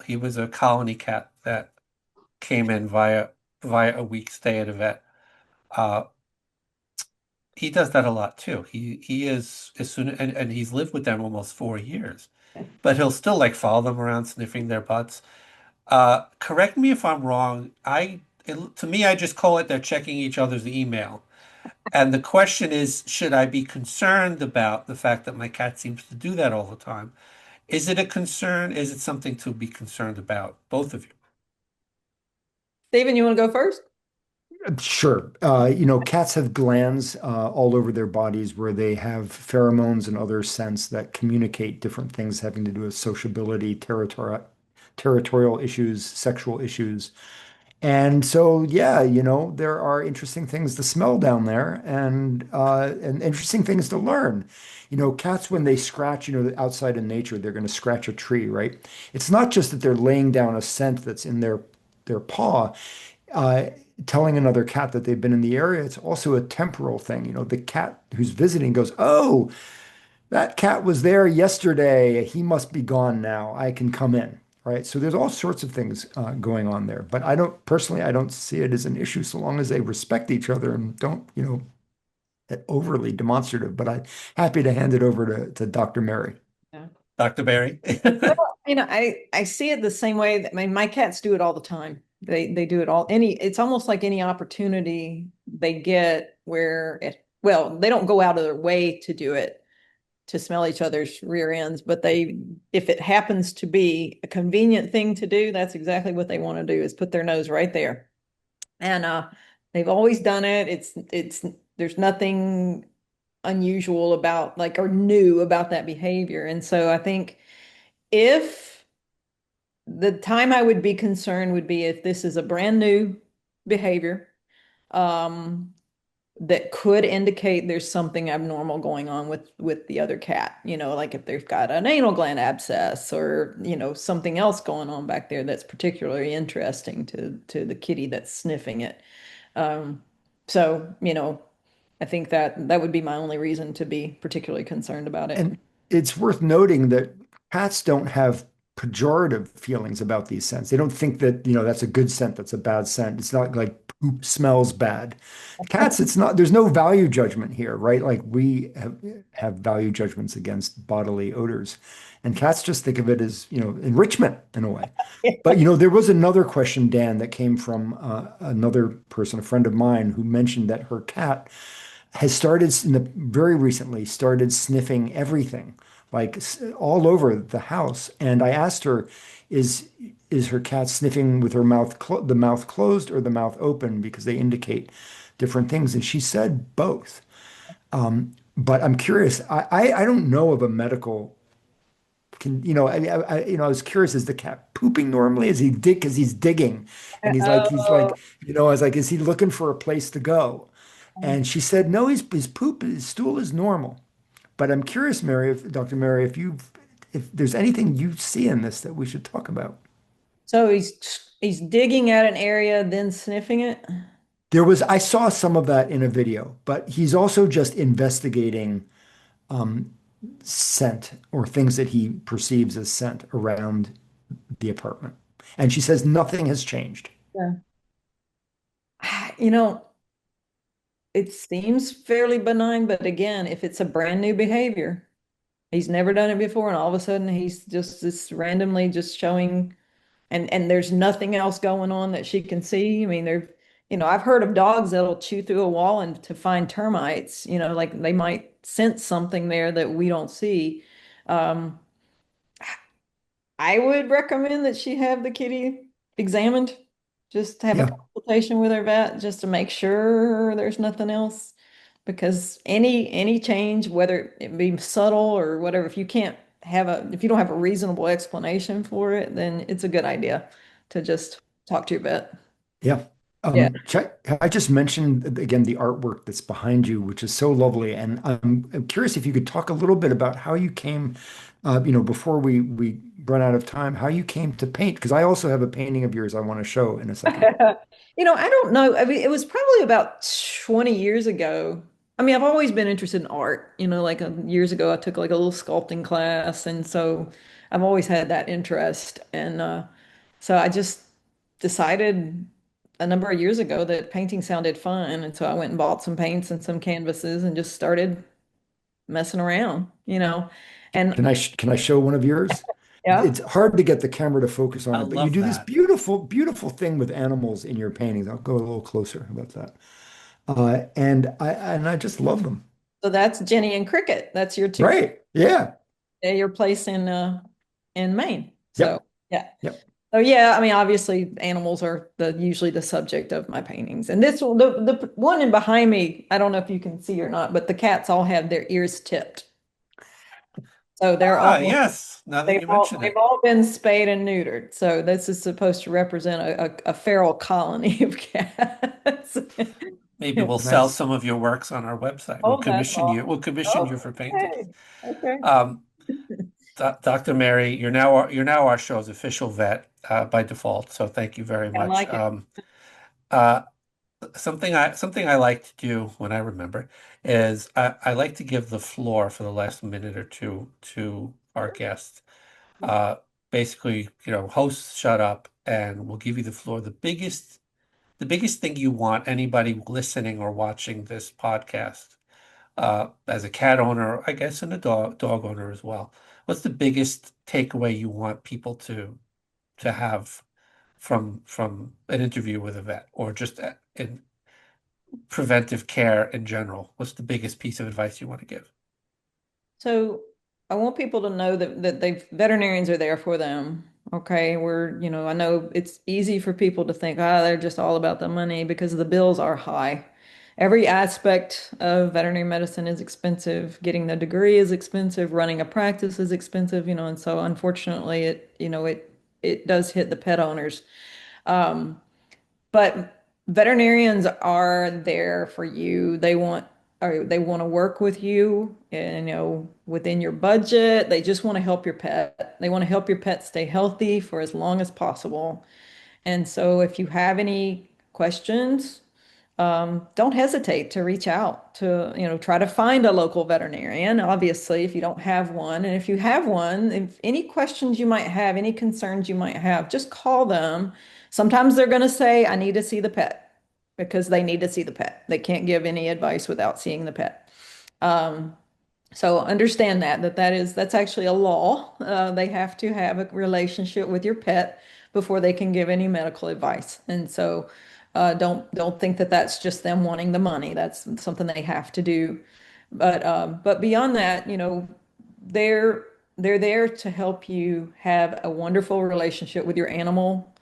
he was a colony cat that came in via a week stay at a vet. Uh, he does that a lot too. He is as soon and he's lived with them almost 4 years, but he'll still like follow them around sniffing their butts. Correct me if I'm wrong. To me, I just call it they're checking each other's email. And the question is, should I be concerned about the fact that my cat seems to do that all the time? Is it a concern? Is it something to be concerned about? Both of you. Steven, you want to go first? Sure. Cats have glands all over their bodies where they have pheromones and other scents that communicate different things having to do with sociability, territorial issues, sexual issues. And so, yeah, there are interesting things to smell down there and interesting things to learn. Cats, when they scratch, outside in nature, they're going to scratch a tree, right? It's not just that they're laying down a scent that's in their paw, uh, telling another cat that they've been in the area. It's also a temporal thing. The cat who's visiting goes, "Oh, that cat was there yesterday. He must be gone now. I can come in." Right. So there's all sorts of things going on there. But I don't see it as an issue so long as they respect each other and don't, get overly demonstrative. But I'm happy to hand it over to Dr. Mary. Yeah. Dr. Barry? Well, I see it the same way. I mean, my cats do it all the time. They do it all. It's almost like any opportunity they get where well, they don't go out of their way to do it, to smell each other's rear ends, but if it happens to be a convenient thing to do, that's exactly what they want to do, is put their nose right there. And they've always done it. There's nothing unusual about, like, or new about that behavior. And so I think if the time I would be concerned would be if this is a brand new behavior, um, that could indicate there's something abnormal going on with the other cat, like if they've got an anal gland abscess or, something else going on back there that's particularly interesting to the kitty that's sniffing it. Um, so, I think that would be my only reason to be particularly concerned about it. And it's worth noting that cats don't have pejorative feelings about these scents. They don't think that, that's a good scent, that's a bad scent. It's not like poop smells bad. Cats, it's not, there's no value judgment here, right? Like we have value judgments against bodily odors. And cats just think of it as, enrichment in a way. But, there was another question, Dan, that came from another person, a friend of mine, who mentioned that her cat has started very recently started sniffing everything, like all over the house. And I asked her, is her cat sniffing with her the mouth closed or the mouth open, because they indicate different things. And she said both. But I'm curious. I don't know of a medical. I was curious, is the cat pooping normally? Is he because he's digging, and Oh, I was like, is he looking for a place to go? And she said, no, his stool is normal. But I'm curious, Dr. Mary, if there's anything you see in this that we should talk about. so he's digging at an area, then sniffing it. I saw some of that in a video, but he's also just investigating um, scent or things that he perceives as scent around the apartment. And she says nothing has changed. Yeah. You know, it seems fairly benign, but again, if it's a brand new behavior, he's never done it before, and all of a sudden he's just randomly just showing, and there's nothing else going on that she can see. I mean, I've heard of dogs that'll chew through a wall and to find termites, like they might sense something there that we don't see. Um, I would recommend that she have the kitty examined, just have a Yeah. consultation with her vet just to make sure there's nothing else. Because any change, whether it be subtle or whatever, if you don't have a reasonable explanation for it, then it's a good idea to just talk to your vet. Yeah. Yeah. I just mentioned again the artwork that's behind you, which is so lovely. And I'm curious if you could talk a little bit about how you came, before we run out of time, how you came to paint, because I also have a painting of yours I want to show in a second. I don't know. I mean, it was probably about 20 years ago. I mean, I've always been interested in art. Like years ago, I took like a little sculpting class, and so I've always had that interest. And so I just decided a number of years ago that painting sounded fun, and so I went and bought some paints and some canvases and just started messing around. And Can I show one of yours? yeah. It's hard to get the camera to focus on I it, but you love do this that. beautiful, beautiful thing with animals in your paintings. I'll go a little closer. How about that? And I just love them. So that's Jenny and Cricket. That's your two, Right. Yeah. your place in Maine. So Yep. yeah. Yep. So yeah, I mean, obviously animals are usually the subject of my paintings. And this one, the one in behind me, I don't know if you can see or not, but the cats all have their ears tipped. So they're Ah, all yes. Now that you mention they've it, all been spayed and neutered. So this is supposed to represent a feral colony of cats. maybe we'll sell Nice. some of your works on our website. We'll Oh, that's commission you. awesome. We'll commission you for paintings. Okay. Okay. Um, Dr. Mary, you're now our show's official vet by default. So thank you very I much. like it. Uh, something I like to do when I remember is I like to give the floor for the last minute or two to our guests. Uh, Basically, hosts shut up and we'll give you the floor. The biggest thing you want anybody listening or watching this podcast, as a cat owner, I guess, and a dog owner as well. What's the biggest takeaway you want people to have from an interview with a vet or just in preventive care in general? What's the biggest piece of advice you want to give? So I want people to know that veterinarians are there for them. Okay, I know it's easy for people to think, they're just all about the money because the bills are high. Every aspect of veterinary medicine is expensive. Getting the degree is expensive. Running a practice is expensive, and so unfortunately it does hit the pet owners. Um, but veterinarians are there for you. They want to work with you and within your budget. They just want to help your pet. They want to help your pet stay healthy for as long as possible. And so if you have any questions, don't hesitate to reach out to, try to find a local veterinarian, obviously, if you don't have one. And if you have one, if any questions you might have, any concerns you might have, just call them. Sometimes they're going to say, I need to see the pet because they need to see the pet. They can't give any advice without seeing the pet. So understand that's actually a law. They have to have a relationship with your pet before they can give any medical advice. And so don't think that that's just them wanting the money. That's something they have to do. But beyond that, they're they're there to help you have a wonderful relationship with your animal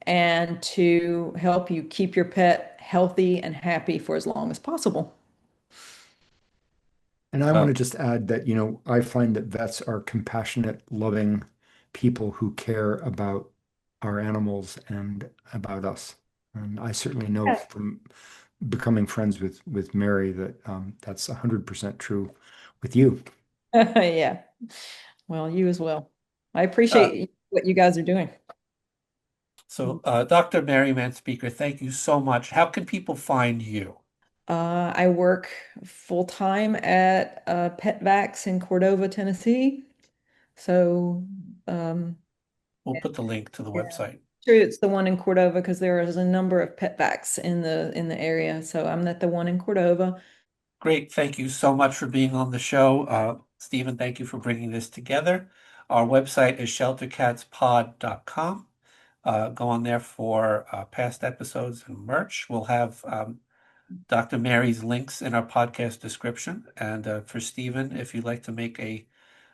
and to help you keep your pet healthy and happy for as long as possible. And I want to Well, just add that, I find that vets are compassionate, loving people who care about our animals and about us. And I certainly know from becoming friends with Mary that that's 100% true with you. Yeah. Well, you as well. I uh, appreciate what you guys are doing. Dr. Mary Manspeaker, thank you so much. How can people find you? I work full time at Pet Vax in Cordova, Tennessee. So, um, We'll put the link to the yeah, website. sure, it's the one in Cordova because there is a number of Pet Vax in the area. So I'm at the one in Cordova. Great. Thank you so much for being on the show. Stephen, thank you for bringing this together. Our website is sheltercatspod.com. Go on there for past episodes and merch. We'll have Dr. Mary's links in our podcast description. And for Stephen, if you'd like to make an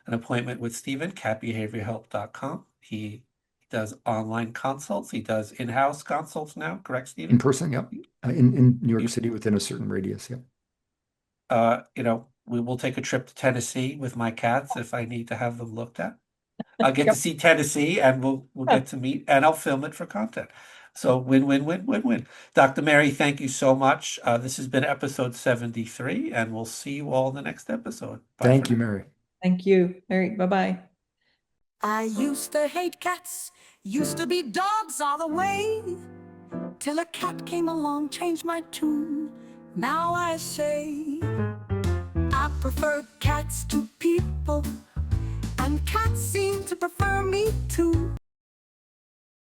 appointment with Stephen, catbehaviorhelp.com. He does online consults. He does in-house consults now, correct, In Stephen? person, yep. In New York You, City within a certain radius, yep. we will take a trip to Tennessee with my cats if I need to have them looked at. I'll get to Yep. see Tennessee and we'll get to meet and I'll film it for content. So win, win, win, win, win. Dr. Mary, thank you so much. This has been episode 73, and we'll see you all in the next episode. Bye for Thank you, now. Mary. Thank you. All right. Bye-bye. I used to hate cats, used to be dogs all the way, till a cat came along, changed my tune. Now I say I prefer cats to people, and cats seem to prefer me too.